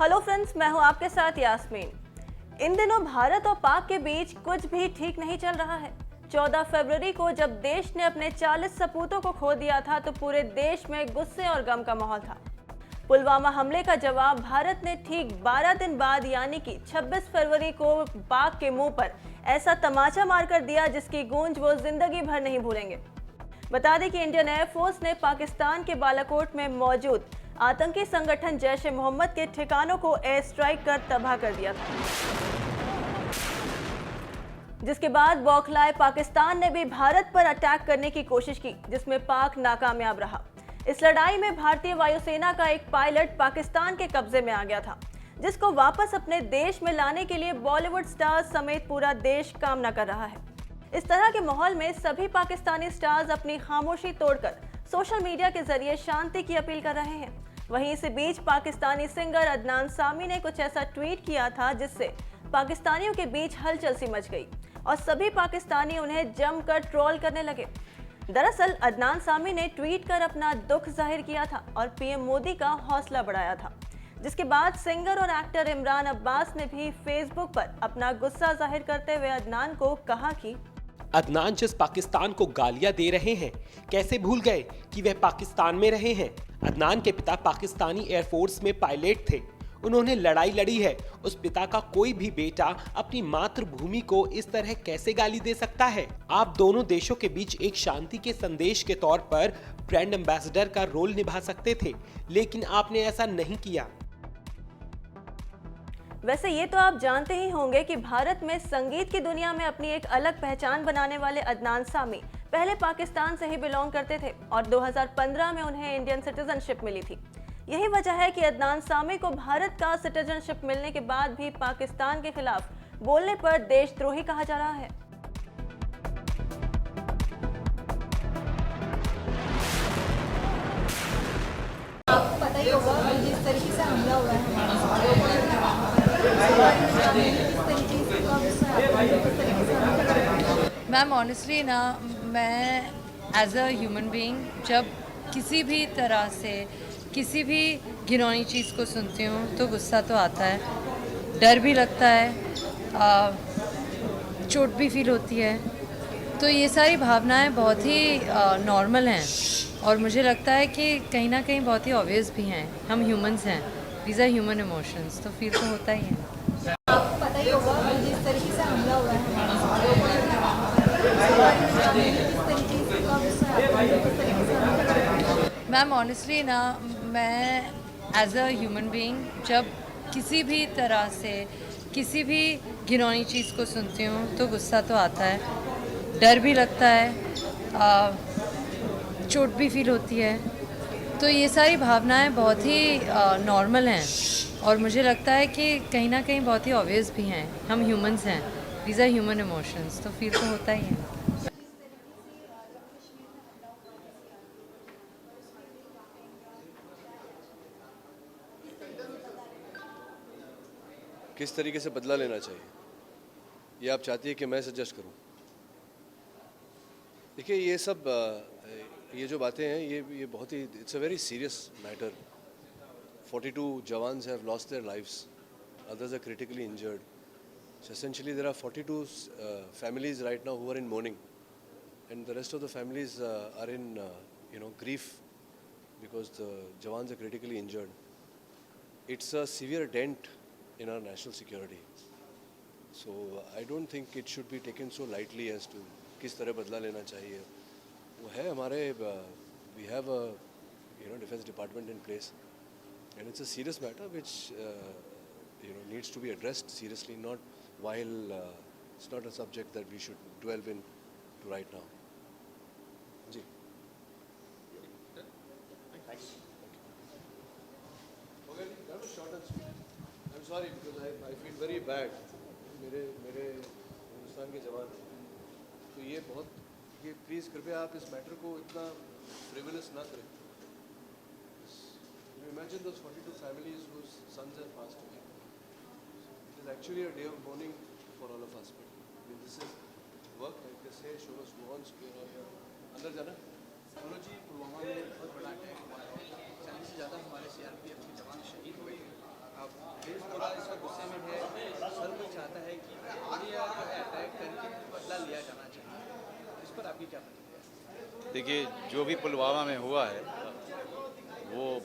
Hello friends, मैं हूं आपके साथ यास्मीन। इन दिनों भारत और पाक के बीच कुछ भी ठीक नहीं चल रहा है। 14 फरवरी को जब देश ने अपने 40 सपूतों को खो दिया था तो पूरे देश में गुस्से और गम का माहौल था। पुलवामा हमले का जवाब भारत ने ठीक 12 दिन बाद यानी कि 26 फरवरी को पाक के मुंह पर ऐसा तमाचा मारकर दिया जिसकी गूंज वो जिंदगी भर नहीं भूलेंगे। बता दें कि इंडियन एयरफोर्स ने पाकिस्तान के बालाकोट में मौजूद आतंकी संगठन जैश-ए-मोहम्मद के ठिकानों को एयर स्ट्राइक कर तबाह कर दिया था, जिसके बाद बौखलाए पाकिस्तान ने भी भारत पर अटैक करने की कोशिश की, जिसमें पाक नाकामयाब रहा। इस लड़ाई में भारतीय वायुसेना का एक पायलट पाकिस्तान के कब्जे में आ गया था, जिसको वापस अपने देश में लाने के लिए बॉलीवुड स्टार्स समेत पूरा देश कामना कर रहा है। इस तरह के माहौल में सभी पाकिस्तानी स्टार्स अपनी खामोशी तोड़कर सोशल मीडिया के जरिए शांति की अपील कर रहे हैं। वहीं इसी बीच पाकिस्तानी सिंगर अदनान सामी ने कुछ ऐसा ट्वीट किया था जिससे पाकिस्तानियों के बीच हलचल सी मच गई और सभी पाकिस्तानी उन्हें जमकर ट्रोल करने लगे। दरअसल अदनान सामी ने ट्वीट कर अपना दुख जाहिर किया था और पीएम मोदी का हौसला बढ़ाया था, जिसके बाद सिंगर और एक्टर इमरान अब्बास ने भी फेसबुक पर अपना गुस्सा जाहिर करते हुए अदनान को कहा कि अदनान जिस पाकिस्तान को गालियां दे रहे हैं, कैसे भूल गए कि वह पाकिस्तान में रहे हैं। अदनान के पिता पाकिस्तानी एयरफोर्स में पायलट थे। उन्होंने लड़ाई लड़ी है। उस पिता का कोई भी बेटा अपनी मातृभूमि को इस तरह कैसे गाली दे सकता है। आप दोनों देशों के बीच एक शांति के संदेश के तौर पर ब्रांड एम्बेसडर का रोल निभा सकते थे, लेकिन आपने ऐसा नहीं किया। वैसे ये तो आप जानते ही होंगे कि भारत में संगीत की दुनिया में अपनी एक अलग पहचान बनाने वाले अदनान सामी पहले पाकिस्तान से ही बिलोंग करते थे और 2015 में उन्हें इंडियन सिटीजनशिप मिली थी। यही वजह है कि अदनान सामी को भारत का सिटीजनशिप मिलने के बाद भी पाकिस्तान के खिलाफ बोलने पर देशद्रोही कहा जा रहा है। आपको पता ही होगा कि जिस तरीके से हमला हुआ है मैम, ऑनेस्टली ना, मैं एज अ ह्यूमन बीइंग जब किसी भी तरह से किसी भी घिनौनी चीज़ को सुनती हूँ तो गुस्सा तो आता है, डर भी लगता है, चोट भी फील होती है। तो ये सारी भावनाएं बहुत ही नॉर्मल हैं और मुझे लगता है कि कहीं ना कहीं बहुत ही ऑब्वियस भी हैं। हम ह्यूमंस हैं, दीज आर ह्यूमन इमोशंस, तो फील तो होता ही है। आपको पता ही होगा कि जिस तरीके से हमला हुआ है मैम, ऑनेस्टली ना, मैं एज अ ह्यूमन बीइंग जब किसी भी तरह से किसी भी घिनौनी चीज़ को सुनती हूँ तो गुस्सा तो आता है, डर भी लगता है, चोट भी फील होती है। तो ये सारी भावनाएं बहुत ही नॉर्मल हैं और मुझे लगता है कि कहीं ना कहीं बहुत ही ऑब्वियस भी हैं। हम ह्यूमंस हैं, दीज आर ह्यूमन इमोशंस, तो फील तो होता ही है। किस तरीके से बदला लेना चाहिए, ये आप चाहती है कि मैं सजेस्ट करूं? देखिए, ये सब ये जो बातें हैं ये बहुत ही, it's a very serious matter. 42 jawans have lost their lives, others are critically injured. So essentially there are 42 families right now who are in mourning, and the rest of the families are in grief because the jawans are critically injured. It's a severe dent in our national security. So I don't think it should be taken so lightly as to किस तरह बदला लेना चाहिए। वो है हमारे, we have a defense department in place, and it's a serious matter which needs to be addressed seriously, not while it's not a subject that we should dwell in to right now. Ji, okay, that was short and sweet. I'm sorry because I feel very bad. मेरे हिंदुस्तान के जवान, तो ये please कृपया आप इस matter को इतना फ्रिवलस ना करें। Imagine those 42 families whose sons have passed away. It is actually a day of mourning for all of us. But I mean, this is work like they say, show us go on. अंदर जाना। मनोज जी, पुलवामा में बहुत बड़ा attack हुआ है, 40 से ज़्यादा हमारे सीआरपीएफ के जवान शहीद हुए हैं। आप क्या प्रतिक्रिया? देखिए, जो भी पुलवामा में हुआ है वो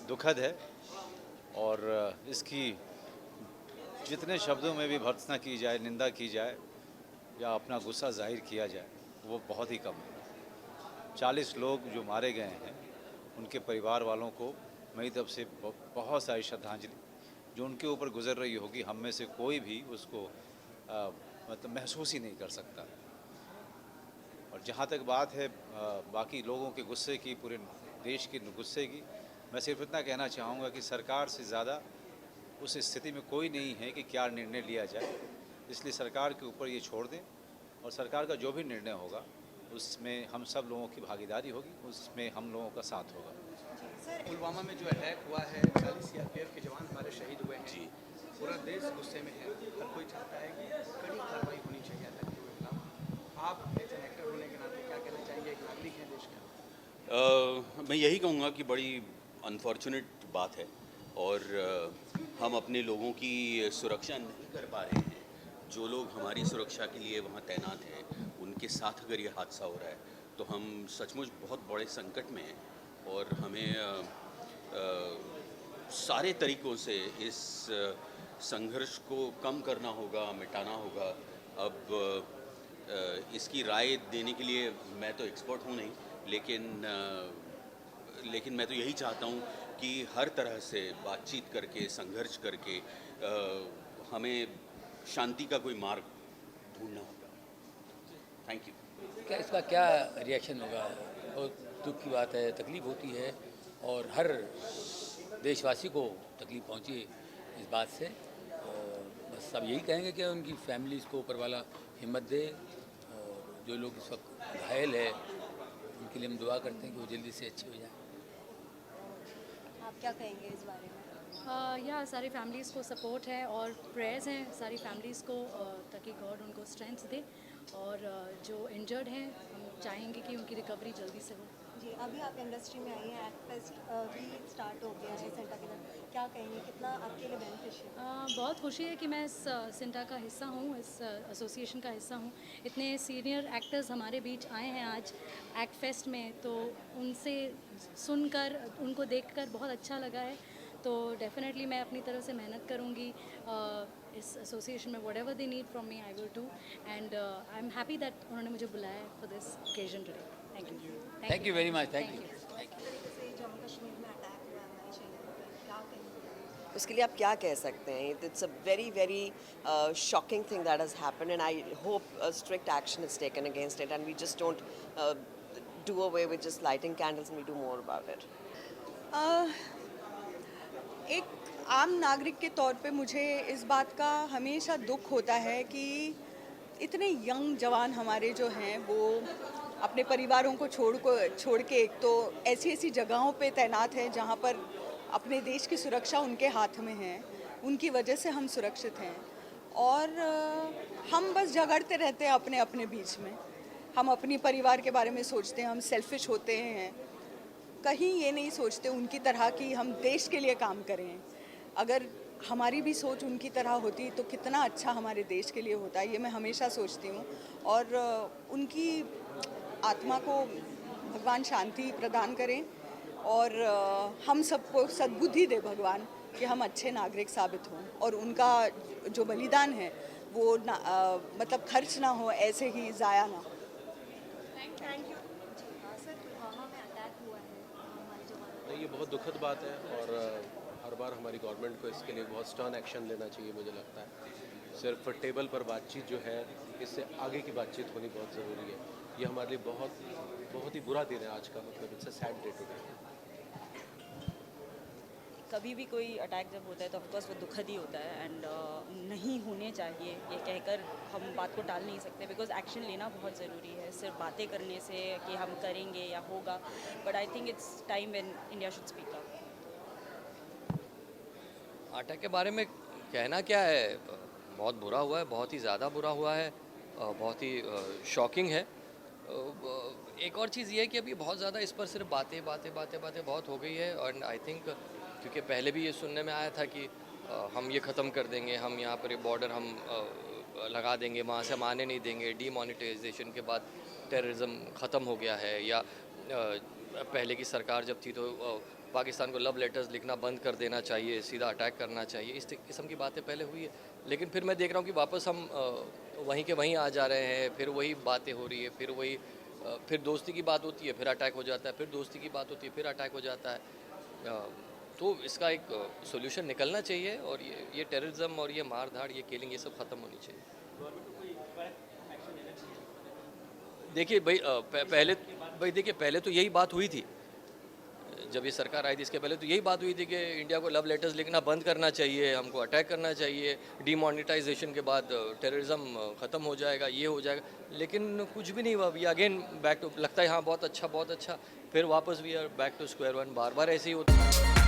दुखद है और इसकी जितने शब्दों में भी भर्त्सना की जाए, निंदा की जाए या अपना गुस्सा जाहिर किया जाए, वो बहुत ही कम है। 40 लोग जो मारे गए हैं उनके परिवार वालों को मेरी तरफ से बहुत सारी श्रद्धांजलि। जो उनके ऊपर गुजर रही होगी, हम में से कोई भी उसको मतलब महसूस ही नहीं कर सकता। और जहाँ तक बात है बाकी लोगों के गुस्से की, पूरे देश के गुस्से की, मैं सिर्फ इतना कहना चाहूँगा कि सरकार से ज़्यादा उस स्थिति में कोई नहीं है कि क्या निर्णय लिया जाए। इसलिए सरकार के ऊपर ये छोड़ दें और सरकार का जो भी निर्णय होगा उसमें हम सब लोगों की भागीदारी होगी, उसमें हम लोगों का साथ होगा। पुलवामा में जो अटैक हुआ है, 40 सीआरपीएफ के जवान हमारे शहीद हुए हैं। पूरा देश गुस्से में है। हर कोई चाहता है कि कड़ी कार्रवाई होनी चाहिए आतंकियों के खिलाफ। आप एज एन एक्टर होने के नाते क्या कहना चाहेंगे, एक नागरिक हैं देश के? मैं यही कहूँगा कि बड़ी अनफॉर्चुनेट बात है और हम अपने लोगों की सुरक्षा नहीं कर पा रहे हैं। जो लोग हमारी सुरक्षा के लिए वहाँ तैनात हैं, उनके साथ अगर ये हादसा हो रहा है तो हम सचमुच बहुत बड़े संकट में हैं और हमें सारे तरीक़ों से इस संघर्ष को कम करना होगा, मिटाना होगा। अब इसकी राय देने के लिए मैं तो एक्सपर्ट हूँ नहीं, लेकिन मैं तो यही चाहता हूँ कि हर तरह से बातचीत करके, संघर्ष करके हमें शांति का कोई मार्ग ढूंढना होगा। Thank you. क्या इसका क्या रिएक्शन होगा? बहुत दुख की बात है, तकलीफ़ होती है और हर देशवासी को तकलीफ़ पहुंची इस बात से। बस सब यही कहेंगे कि उनकी फैमिलीज़ को ऊपर वाला हिम्मत दे और जो लोग इस वक्त घायल है उनके लिए हम दुआ करते हैं कि वो जल्दी से अच्छे हो जाएं। आप क्या कहेंगे इस बारे में? या सारी फैमिलीज़ को सपोर्ट है और प्रेयर्स हैं सारी फैमिलीज़ को ताकि गॉड उनको स्ट्रेंथ दे और जो इंजर्ड हैं हम चाहेंगे कि उनकी रिकवरी जल्दी से हो। जी, अभी आप इंडस्ट्री में आई हैं, एक्ट फेस्ट भी स्टार्ट हो गया है सेंटा के अंदर, क्या कहेंगे, कितना आपके लिए बेनिफिशियल? बहुत खुशी है कि मैं इस सेंटा का हिस्सा हूँ, इस एसोसिएशन का हिस्सा हूँ। इतने सीनियर एक्टर्स हमारे बीच आए हैं आज एक्ट फेस्ट में, तो उनसे सुनकर, उनको देखकर बहुत अच्छा लगा है। तो डेफिनेटली मैं अपनी तरफ से मेहनत करूँगी इस एसोसिएशन में। Whatever they need from me I will do and I am happy that उन्होंने मुझे बुलाया for this occasion today. Thank you very much. Thank you. Jammu Kashmir में अटैक हुआ है हमारे शहर पर, क्या कहेंगे? उसके लिए आप क्या कह सकते हैं? It's a very very shocking thing that has happened and I hope strict action is taken against it and we just don't do away with just lighting candles and we do more about it. एक आम नागरिक के तौर पे मुझे इस बात का हमेशा दुख होता है कि इतने यंग जवान हमारे जो हैं वो अपने परिवारों को छोड़ के एक तो ऐसी जगहों पे तैनात हैं जहाँ पर अपने देश की सुरक्षा उनके हाथ में है, उनकी वजह से हम सुरक्षित हैं और हम बस झगड़ते रहते हैं अपने अपने बीच में। हम अपनी परिवार के बारे में सोचते हैं, हम सेल्फिश होते हैं, कहीं ये नहीं सोचते उनकी तरह कि हम देश के लिए काम करें। अगर हमारी भी सोच उनकी तरह होती तो कितना अच्छा हमारे देश के लिए होता, ये मैं हमेशा सोचती हूँ। और उनकी आत्मा को भगवान शांति प्रदान करें और हम सबको सद्बुद्धि दे भगवान कि हम अच्छे नागरिक साबित हों और उनका जो बलिदान है वो मतलब खर्च ना हो, ऐसे ही ज़ाया ना हो। Thank you. सर, पुलवामा में अटैक हुआ है हमारे जवानों पर। ये बहुत दुखद बात है और हर बार हमारी गवर्नमेंट को इसके लिए बहुत स्टर्न एक्शन लेना चाहिए। मुझे लगता है सिर्फ टेबल पर बातचीत जो है, इससे आगे की बातचीत होनी बहुत ज़रूरी है। ये हमारे लिए बहुत ही बुरा दिन है आज का, मतलब it's a sad day today. कभी भी कोई अटैक जब होता है तो ऑफकोर्स वो दुखद ही होता है एंड नहीं होने चाहिए, ये कहकर हम बात को टाल नहीं सकते बिकॉज एक्शन लेना बहुत ज़रूरी है। सिर्फ बातें करने से कि हम करेंगे या होगा, but I think it's time when India should speak up. Attack के बारे में कहना क्या है, बहुत बुरा हुआ है, बहुत ही ज़्यादा बुरा हुआ है, बहुत ही शॉकिंग है। एक और चीज़ ये है कि अभी बहुत ज़्यादा इस पर सिर्फ बातें बहुत हो गई है और आई थिंक क्योंकि पहले भी ये सुनने में आया था कि हम ये ख़त्म कर देंगे, हम यहाँ पर बॉर्डर हम लगा देंगे, वहाँ से हम आने नहीं देंगे, डीमोनेटाइजेशन के बाद टेररिज्म ख़त्म हो गया है, या पहले की सरकार जब थी तो पाकिस्तान को लव लेटर्स लिखना बंद कर देना चाहिए, सीधा अटैक करना चाहिए, इस किस्म की बातें पहले हुई है। लेकिन फिर मैं देख रहा हूँ कि वापस हम वहीं के वहीं आ जा रहे हैं, फिर वही बातें हो रही है, फिर वही फिर दोस्ती की बात होती है, फिर अटैक हो जाता है, फिर दोस्ती की बात होती है, फिर अटैक हो जाता है। तो इसका एक सोल्यूशन निकलना चाहिए, और ये टेररिज्म और ये मार धाड़, ये किलिंग, ये सब ख़त्म होनी चाहिए। देखिए पहले तो यही बात हुई थी जब ये सरकार आई थी। इसके पहले तो यही बात हुई थी कि इंडिया को लव लेटर्स लिखना बंद करना चाहिए, हमको अटैक करना चाहिए, डीमोनेटाइजेशन के बाद टेररिज्म ख़त्म हो जाएगा, ये हो जाएगा, लेकिन कुछ भी नहीं हुआ। वी अगेन बैक टू, लगता है हाँ बहुत अच्छा, फिर वापस we are back to square one, बार बार ऐसे ही होता है।